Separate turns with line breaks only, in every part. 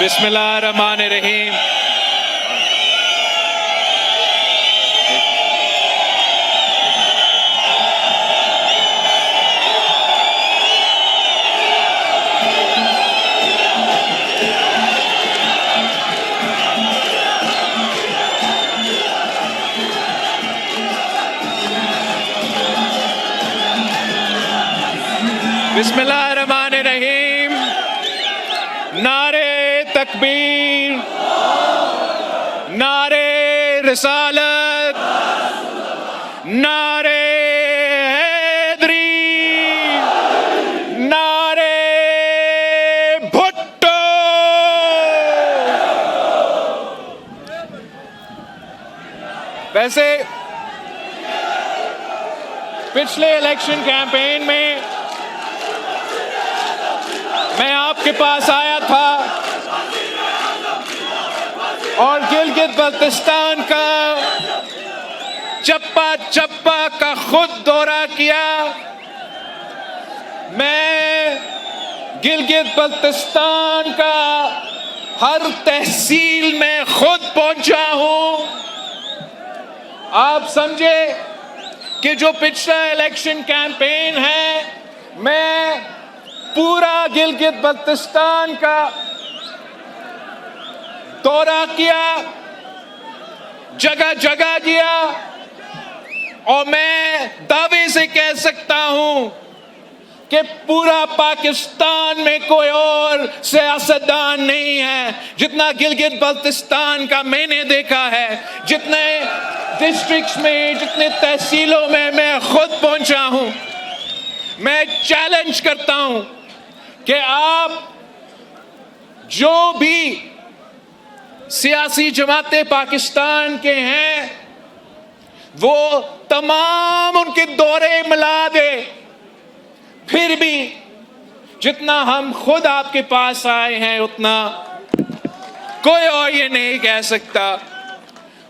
بسم اللہ الرحمن الرحیم. بسم اللہ الرحمن الرحیم. نعرے تکبیر، نعرے رسالت، نعرے حیدری، نعرے بھٹو. ویسے پچھلے الیکشن کیمپین میں میں آپ کے پاس آیا تھا اور گلگت بلتستان کا چپا چپا کا خود دورہ کیا. میں گلگت بلتستان کا ہر تحصیل میں خود پہنچا ہوں. آپ سمجھے کہ جو پچھلا الیکشن کیمپین ہے میں پورا گلگت بلتستان کا دورہ کیا، جگہ جگہ گیا، اور میں دعوے سے کہہ سکتا ہوں کہ پورا پاکستان میں کوئی اور سیاستدان نہیں ہے جتنا گلگت بلتستان کا میں نے دیکھا ہے. جتنے ڈسٹرکٹس میں، جتنے تحصیلوں میں میں خود پہنچا ہوں. میں چیلنج کرتا ہوں کہ آپ جو بھی سیاسی جماعتیں پاکستان کے ہیں وہ تمام ان کے دورے ملا دے، پھر بھی جتنا ہم خود آپ کے پاس آئے ہیں اتنا کوئی اور یہ نہیں کہہ سکتا.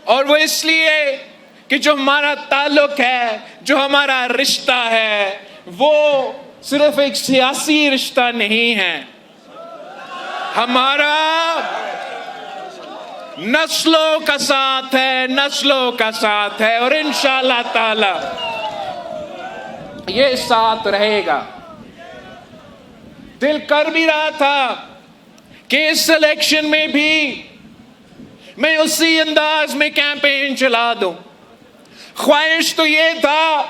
اور وہ اس لیے کہ جو ہمارا تعلق ہے، جو ہمارا رشتہ ہے، وہ صرف ایک سیاسی رشتہ نہیں ہے. ہمارا نسلوں کا ساتھ ہے، نسلوں کا ساتھ ہے، اور انشاءاللہ تعالی یہ ساتھ رہے گا. دل کر بھی رہا تھا کہ اس الیکشن میں بھی میں اسی انداز میں کیمپین چلا دوں. خواہش تو یہ تھا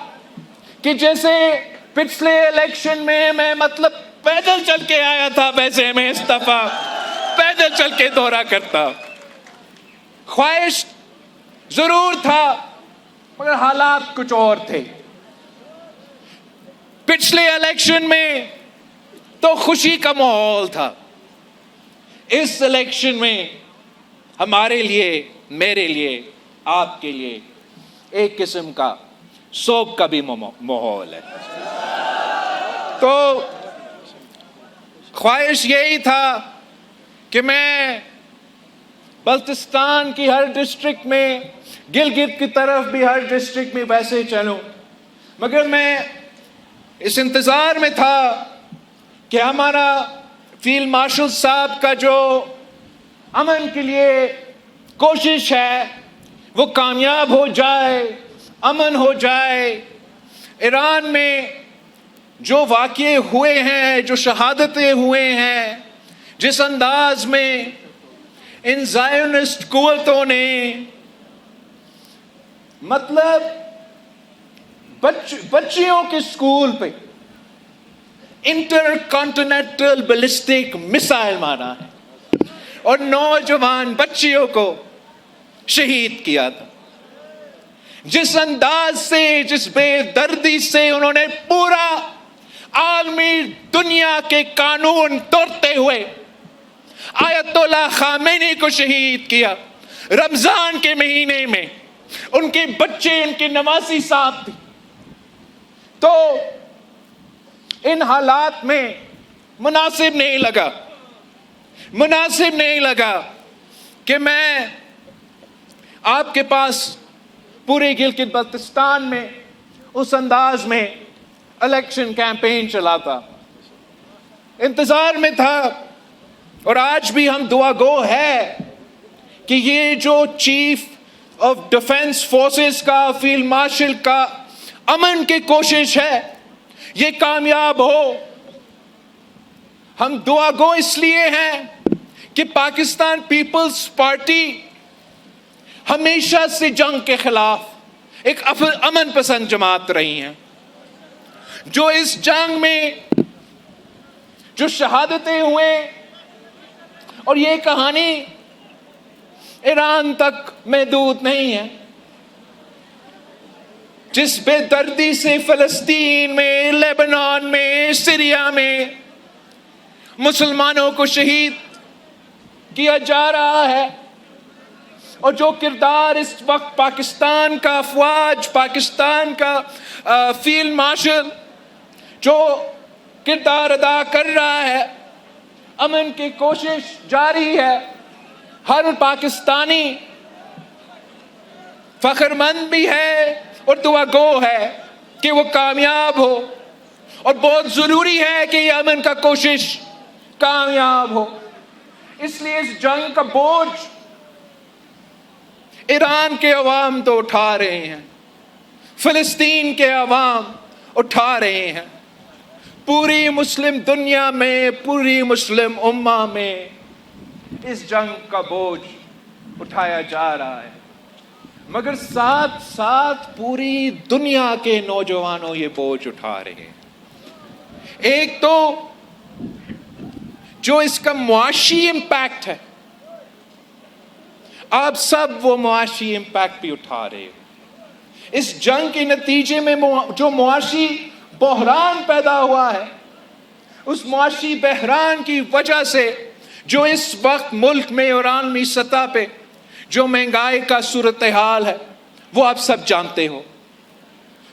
کہ جیسے پچھلے الیکشن میں مطلب پیدل چل کے آیا تھا ویسے میں اس دفعہ پیدل چل کے دورہ کرتا. خواہش ضرور تھا مگر حالات کچھ اور تھے. پچھلے الیکشن میں تو خوشی کا ماحول تھا. اس الیکشن میں ہمارے لیے، میرے لیے، آپ کے لیے ایک قسم کا سوگ کا بھی ماحول ہے. تو خواہش یہی تھا کہ میں بلتستان کی ہر ڈسٹرکٹ میں، گلگت کی طرف بھی ہر ڈسٹرکٹ میں ویسے چلوں، مگر میں اس انتظار میں تھا کہ ہمارا فیلڈ مارشل صاحب کا جو امن کے لیے کوشش ہے وہ کامیاب ہو جائے، امن ہو جائے. ایران میں جو واقعے ہوئے ہیں، جو شہادتیں ہوئے ہیں، جس انداز میں ان زائونسٹ قوتوں نے مطلب بچیوں کے سکول پہ انٹر کانٹیننٹل بیلسٹک میسائل مارا ہے اور نوجوان بچیوں کو شہید کیا تھا. جس انداز سے، جس بے دردی سے انہوں نے پورا عالمی دنیا کے قانون توڑتے ہوئے آیت اللہ خامنئی کو شہید کیا رمضان کے مہینے میں، ان کے بچے، ان کے نوازی ساتھ تھے. تو ان حالات میں مناسب نہیں لگا کہ میں آپ کے پاس پورے گلگت بلتستان میں اس انداز میں الیکشن کیمپین چلاتا. انتظار میں تھا اور آج بھی ہم دعا گو ہے کہ یہ جو چیف آف ڈیفنس فورسز کا فیلڈ مارشل کا امن کی کوشش ہے یہ کامیاب ہو. ہم دعا گو اس لیے ہیں کہ پاکستان پیپلز پارٹی ہمیشہ سے جنگ کے خلاف ایک امن پسند جماعت رہی ہیں. جو اس جنگ میں جو شہادتیں ہوئے اور یہ کہانی ایران تک محدود نہیں ہے. جس بے دردی سے فلسطین میں، لیبنان میں، سیریا میں مسلمانوں کو شہید کیا جا رہا ہے، اور جو کردار اس وقت پاکستان کا افواج، پاکستان کا فیلڈ مارشل جو کردار ادا کر رہا ہے، امن کی کوشش جاری ہے. ہر پاکستانی فخر مند بھی ہے اور دعا گو ہے کہ وہ کامیاب ہو، اور بہت ضروری ہے کہ یہ امن کا کوشش کامیاب ہو. اس لیے اس جنگ کا بوجھ ایران کے عوام تو اٹھا رہے ہیں، فلسطین کے عوام اٹھا رہے ہیں، پوری مسلم دنیا میں، پوری مسلم امہ میں اس جنگ کا بوجھ اٹھایا جا رہا ہے. مگر ساتھ ساتھ پوری دنیا کے نوجوانوں یہ بوجھ اٹھا رہے ہیں. ایک تو جو اس کا معاشی امپیکٹ ہے، آپ سب وہ معاشی امپیکٹ بھی اٹھا رہے ہیں. اس جنگ کے نتیجے میں جو معاشی بحران پیدا ہوا ہے، اس معاشی بحران کی وجہ سے جو اس وقت ملک میں اور عالمی سطح پہ جو مہنگائی کا صورتحال ہے وہ آپ سب جانتے ہو.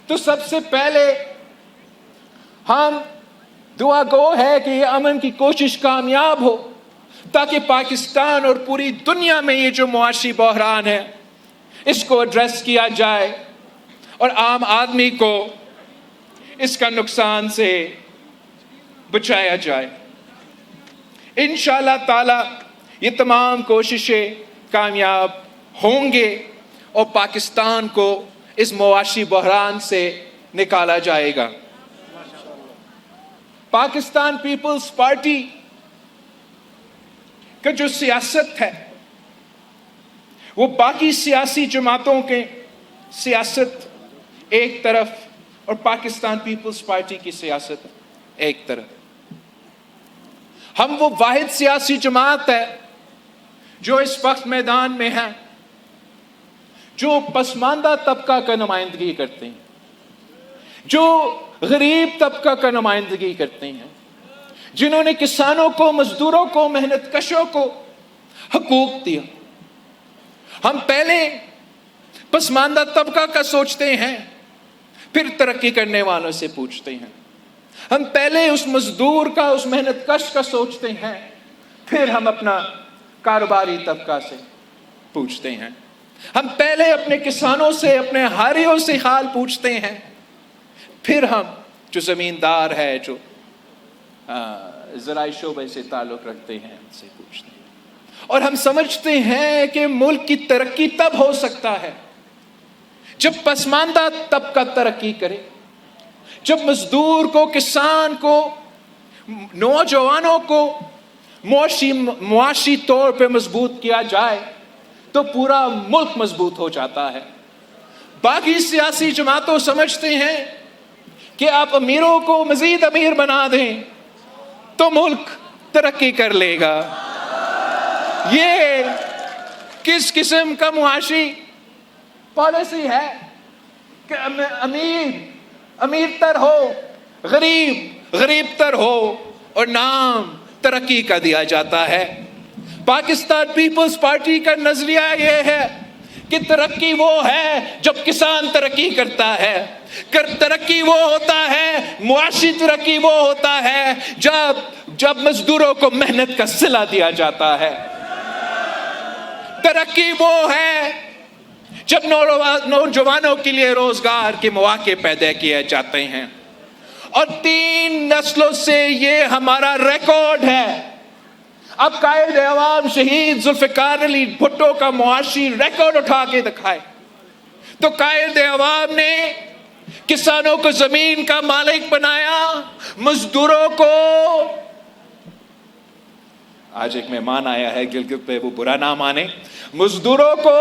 تو سب سے پہلے ہم دعا گو ہے کہ یہ امن کی کوشش کامیاب ہو، تاکہ پاکستان اور پوری دنیا میں یہ جو معاشی بحران ہے اس کو ایڈریس کیا جائے اور عام آدمی کو اس کا نقصان سے بچایا جائے. انشاءاللہ تعالی یہ تمام کوششیں کامیاب ہوں گے اور پاکستان کو اس معاشی بحران سے نکالا جائے گا. پاکستان پیپلز پارٹی کا جو سیاست ہے وہ باقی سیاسی جماعتوں کے سیاست ایک طرف اور پاکستان پیپلز پارٹی کی سیاست ایک طرف. ہم وہ واحد سیاسی جماعت ہے جو اس وقت میدان میں ہے، جو پسماندہ طبقہ کا نمائندگی کرتے ہیں، جو غریب طبقہ کا نمائندگی کرتے ہیں، جنہوں نے کسانوں کو، مزدوروں کو، محنت کشوں کو حقوق دیا. ہم پہلے پسماندہ طبقہ کا سوچتے ہیں، پھر ترقی کرنے والوں سے پوچھتے ہیں. ہم پہلے اس مزدور کا، اس محنت کش کا سوچتے ہیں، پھر ہم اپنا کاروباری طبقہ سے پوچھتے ہیں. ہم پہلے اپنے کسانوں سے، اپنے ہاریوں سے حال پوچھتے ہیں، پھر ہم جو زمیندار ہے، جو زرعی شعبے سے تعلق رکھتے ہیں، ان سے پوچھتے ہیں. اور ہم سمجھتے ہیں کہ ملک کی ترقی تب ہو سکتا ہے جب پسماندہ طبقہ ترقی کرے، جب مزدور کو، کسان کو، نوجوانوں کو معاشی طور پہ مضبوط کیا جائے تو پورا ملک مضبوط ہو جاتا ہے. باقی سیاسی جماعتوں سمجھتے ہیں کہ آپ امیروں کو مزید امیر بنا دیں تو ملک ترقی کر لے گا. یہ کس قسم کا معاشی پالیسی ہے کہ امیر تر ہو، غریب غریب تر ہو، اور نام ترقی کا دیا جاتا ہے. پاکستان پیپلز پارٹی کا نظریہ یہ ہے کہ ترقی وہ ہے جب کسان ترقی کرتا ہے، ترقی وہ ہوتا ہے، معاشی ترقی وہ ہوتا ہے جب مزدوروں کو محنت کا صلہ دیا جاتا ہے. ترقی وہ ہے جب نوجوانوں کے لیے روزگار کے مواقع پیدا کیے جاتے ہیں. اور 3 نسلوں سے یہ ہمارا ریکارڈ ہے. اب قائد عوام شہید ذوالفقار علی بھٹو کا معاشی ریکارڈ اٹھا کے دکھائے تو قائد عوام نے کسانوں کو زمین کا مالک بنایا، مزدوروں کو، آج ایک مہمان آیا ہے گلگت پہ، وہ برا نہ مانے، مزدوروں کو